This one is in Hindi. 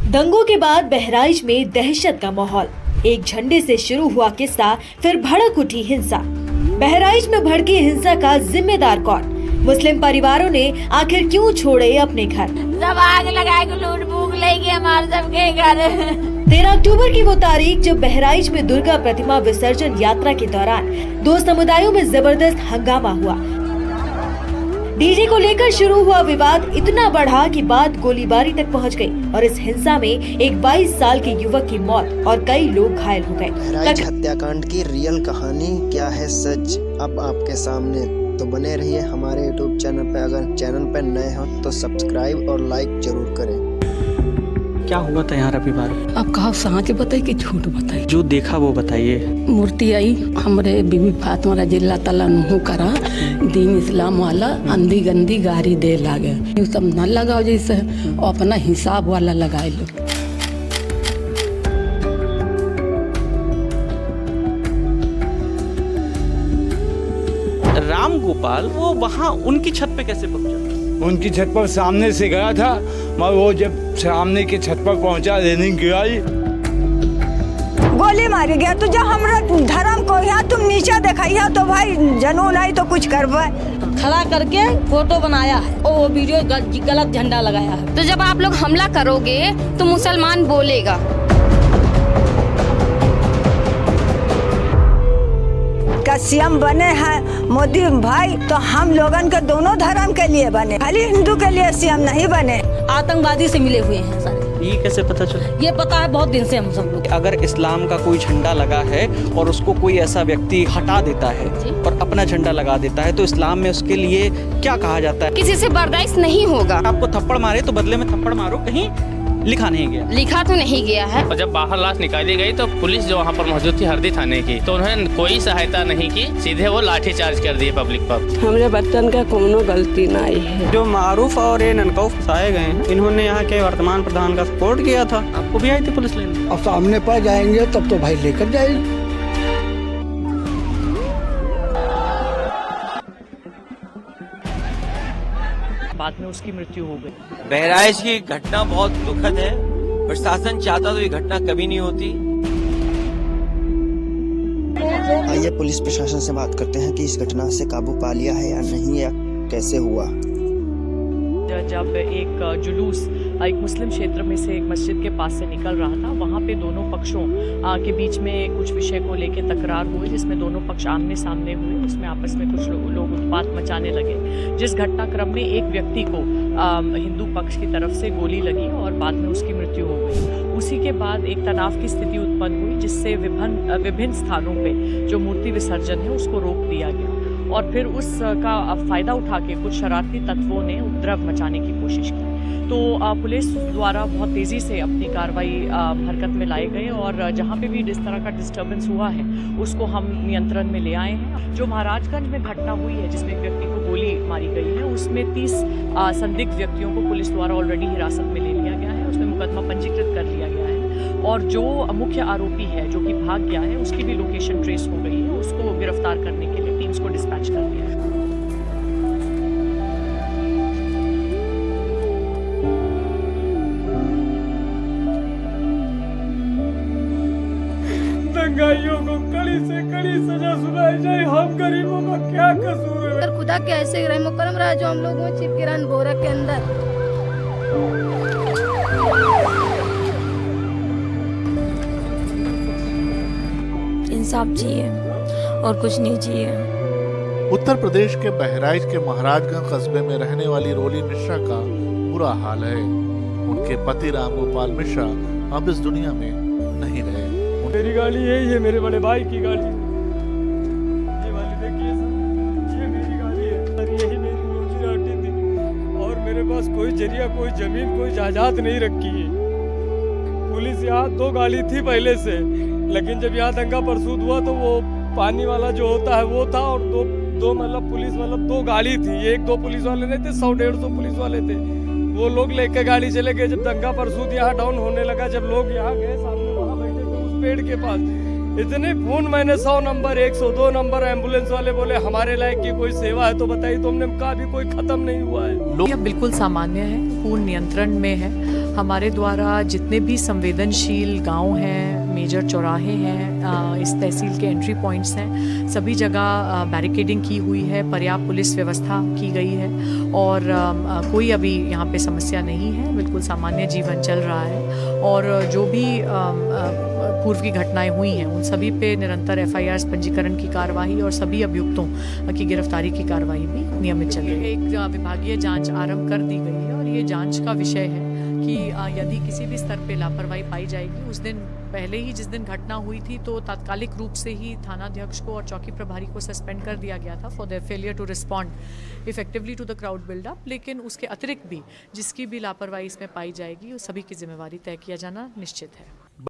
दंगों के बाद बहराइच में दहशत का माहौल। एक झंडे से शुरू हुआ किस्सा, फिर भड़क उठी हिंसा। बहराइच में भड़की हिंसा का जिम्मेदार कौन? मुस्लिम परिवारों ने आखिर क्यों छोड़े अपने घर? सब आग लगाए लूट भूख लेगी हमारे सबके घर। 13 अक्टूबर की वो तारीख जब बहराइच में दुर्गा प्रतिमा विसर्जन यात्रा के दौरान दो समुदायों में जबरदस्त हंगामा हुआ। डीजे को लेकर शुरू हुआ विवाद इतना बढ़ा कि बात गोलीबारी तक पहुंच गई और इस हिंसा में एक 22 साल के युवक की मौत और कई लोग घायल हो गए। बहराइच हत्याकांड की रियल कहानी क्या है सच, अब आपके सामने। तो बने रहिए हमारे यूट्यूब चैनल पे। अगर चैनल पे नए हो तो सब्सक्राइब और लाइक जरूर करें। क्या हुआ था यहाँ रविवार? आप कहा सच बताई कि झूठ बताई? जो देखा वो बताइए। मूर्ति आई हमरे बीबी फातिमा रज़ियल्लाहु ताला नुहु करा दीन इस्लाम वाला अंधी गंदी गाड़ी दे लागे। ये सब न लगाओ जैसे अपना हिसाब वाला लगाए लो। राम गोपाल वो वहाँ उनकी छत पे कैसे पहुँचा? उनकी छत पर सामने से गया था, मगर वो जब सामने की छत पर पहुंचा, रेलिंग गिराई, गोली मारी गया। तो जब हमरा धर्म को यहाँ तुम नीचे दिखाइया तो भाई जनून आई तो कुछ करवा। खड़ा करके फोटो बनाया है और वो वीडियो गलत झंडा लगाया है। तो जब आप लोग हमला करोगे तो मुसलमान बोलेगा। का सीएम बने हैं मोदी भाई, तो हम लोगन के दोनों धर्म के लिए बने, खाली हिंदू के लिए सीएम नहीं बने। आतंकवादी से मिले हुए हैं सारे। ये कैसे पता चला? ये पता है बहुत दिन से हम सब लोग। अगर इस्लाम का कोई झंडा लगा है और उसको कोई ऐसा व्यक्ति हटा देता है और अपना झंडा लगा देता है तो इस्लाम में उसके लिए क्या कहा जाता है? किसी से बर्दाश्त नहीं होगा। आपको थप्पड़ मारे तो बदले में थप्पड़ मारो, कहीं लिखा नहीं गया। लिखा तो नहीं गया है। और जब बाहर लाश निकाली गई तो पुलिस जो वहाँ पर मौजूद थी हरदी थाने की, तो उन्होंने कोई सहायता नहीं की, सीधे वो लाठीचार्ज कर दिए पब्लिक पर। हमरे बच्चन का कोनो गलती नहीं है। जो मारूफ और ये ननकौफ फंसाए गए हैं, इन्होंने यहाँ के वर्तमान प्रधान का सपोर्ट किया था। आपको भी आई थी पुलिस लेने? अब सामने पर जाएंगे तब तो भाई लेकर जाएंगे। बाद में उसकी मृत्यु हो गई। बहराइच की घटना बहुत दुखद है। प्रशासन चाहता तो ये घटना कभी नहीं होती। आइए पुलिस प्रशासन से बात करते हैं कि इस घटना से काबू पा लिया है या नहीं, या कैसे हुआ। जब एक जुलूस एक मुस्लिम क्षेत्र में से एक मस्जिद के पास से निकल रहा था, वहाँ पे दोनों पक्षों के बीच में कुछ विषय को लेकर तकरार हुई, जिसमें दोनों पक्ष आमने सामने हुए। उसमें आपस में कुछ लोग उत्पात मचाने लगे, जिस घटनाक्रम में एक व्यक्ति को हिंदू पक्ष की तरफ से गोली लगी और बाद में उसकी मृत्यु हो गई। उसी के बाद एक तनाव की स्थिति उत्पन्न हुई, जिससे विभिन्न स्थानों पर जो मूर्ति विसर्जन है उसको रोक दिया गया और फिर उसका फ़ायदा उठा के कुछ शरारती तत्वों ने उपद्रव मचाने की कोशिश की। तो पुलिस द्वारा बहुत तेज़ी से अपनी कार्रवाई हरकत में लाए गए और जहाँ पे भी इस तरह का डिस्टर्बेंस हुआ है उसको हम नियंत्रण में ले आए हैं। जो महाराजगंज में घटना हुई है जिसमें एक व्यक्ति को गोली मारी गई है, उसमें 30 संदिग्ध व्यक्तियों को पुलिस द्वारा ऑलरेडी हिरासत में ले लिया गया है। उसमें मुकदमा पंजीकृत कर लिया गया है और जो मुख्य आरोपी है जो कि भाग गया है उसकी भी लोकेशन ट्रेस हो गई है। उसको गिरफ्तार करने के लिए टीम्स को डिस्पैच कर दिया है। दंगाइयों को कड़ी से कड़ी सजा सुनाई जाए। हम गरीबों का क्या कसूर है? खुदा के ऐसे रहमो करम रहा जो हम लोगों को चिपके रहन बोरा के अंदर। इंसाफ चाहिए और कुछ नहीं चाहिए। उत्तर प्रदेश के बहराइच के महाराजगंज कस्बे में रहने वाली रोली मिश्रा का बुरा हाल है। उनके पति राम गोपाल मिश्रा अब इस दुनिया में नहीं रहे। मेरी गाड़ी है, ये मेरे बड़े भाई की गाड़ी। ये वाली देखिए सर, ये मेरी गाड़ी है और यही मेरी रोजी रोटी थी और मेरे पास कोई जरिया, कोई जमीन, कोई जायदाद नहीं रखी है। पुलिस यहाँ 2 गाड़ी थी पहले से, लेकिन जब यहाँ दंगा परसूद हुआ तो वो पानी वाला जो होता है वो था और दो मतलब पुलिस 2 गाड़ी थी। एक 2 पुलिस वाले नहीं थे, 100-150 पुलिस वाले थे। वो लोग लेकर गाड़ी चले गए। जब दंगा परसूद यहाँ डाउन होने लगा, जब लोग यहाँ गए सामने वहाँ बैठे थे उस पेड़ के पास, इतने फोन मैंने 100 नंबर 102 नंबर एम्बुलेंस वाले बोले हमारे लायक की कोई सेवा है तो बताइए, तो हमने कहा भी कोई खत्म नहीं हुआ है। यह बिल्कुल सामान्य है, पूर्ण नियंत्रण में है। हमारे द्वारा जितने भी संवेदनशील गांव हैं, मेजर चौराहे हैं, इस तहसील के एंट्री पॉइंट्स हैं, सभी जगह बैरिकेडिंग की हुई है, पर्याप्त पुलिस व्यवस्था की गई है और कोई अभी यहाँ पे समस्या नहीं है, बिल्कुल सामान्य जीवन चल रहा है। और जो भी पूर्व की घटनाएं हुई हैं उन सभी पे निरंतर FIRs पंजीकरण की कार्रवाई और सभी अभियुक्तों की गिरफ्तारी की कार्रवाई भी नियमित चल रही है। एक विभागीय जांच आरंभ कर दी गई है और ये जांच का विषय है कि यदि किसी भी स्तर पे लापरवाही पाई जाएगी, उस दिन पहले ही जिस दिन घटना हुई थी तो तात्कालिक रूप से ही थानाध्यक्ष को और चौकी प्रभारी को सस्पेंड कर दिया गया था for their failure to respond effectively to the crowd buildup. लेकिन उसके अतिरिक्त भी जिसकी भी लापरवाही इसमें पाई जाएगी, उस सभी की जिम्मेवारी तय किया जाना निश्चित है।